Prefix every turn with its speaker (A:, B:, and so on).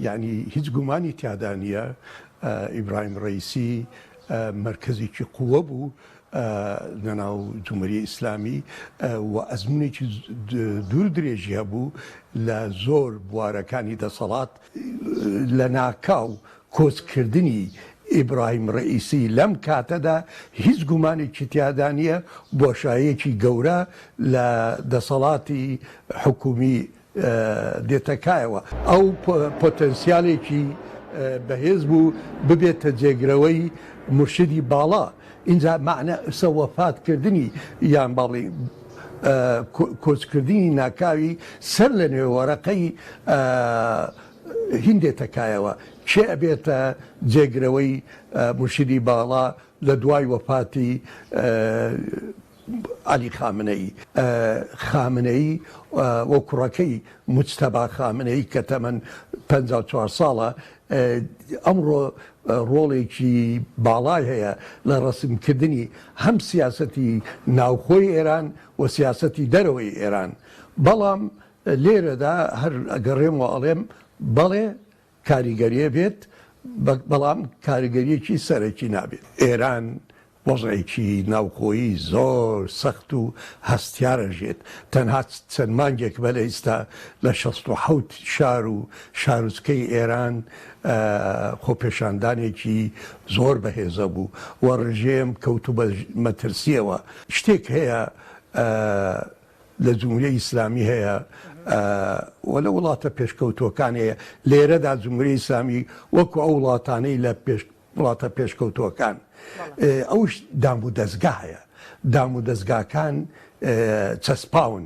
A: یعنی هیچ گومانی تیادا نییە ئیبراهیم ڕەیسی مرکزێکی قووە بوو لەناو جومهوری ئیسلامی و ئەزمونێکی دوور درێژی هەبوو لە زۆر بوارەکانی دەسەڵات لە ناکاو کۆچکردنی ئیبراهیم ڕەیسی لەم کاتەدا هیچ گومانێکی تیادا نییە بۆشایەکی گەورە لە دەسەڵاتی حکومی دێتەکایەوە ئەو پۆتەنسیالێکی بەهێز بوو ببێتە جێگرەوەی مرشدی باڵا اینجا معنە سەوەفاتکردنی یان باڵی کۆچکردنی ناکاوی سەر لە نوێوەرەقەی هیندێتەکایەوە چێ ئەبێتە جێگرەوەی مرشدی باڵا لە دوای وەفاتی علی خامنەی وە کوڕەکەی موجتەبا خامنەی کە تەمەن 54 ساڵە ئەمڕۆ ڕۆڵێکی باڵای هەیە لە ڕەسمکردنی هەم سیاسەتی ناوخۆی ئێران و سیاسەتی دەرەوەی ئێران بەڵام لێرەدا هەر ئەگەڕێمەوە ئەڵێم بەڵێ کاریگەریە بێت بەڵام کاریگەریەکی سەرەکی نابێت ئێران وەزعێکی ناوخۆیی زۆر سەخت و هەستیارەژێت تەنها چەند مانگێک بەلە ئێستا لە 67 شار و شارۆچکەی ئێران خۆپێشاندانێکی زۆر بەهێزە بوو و ڕژێم کەوتو بە مەترسیەوە شتێک هەیە لە جومهوریە ئیسلامی هەیە و لە وڵاتە پێشکەوتووەکان هەیە لێرەدا جومهوریە ئیسلامی وەکو ئەو وڵاتانەی لە وڵاتە پێشکەوتووەکان ئەوش دام و دەستگا هەیە دام و دەستگاکان چەسپاون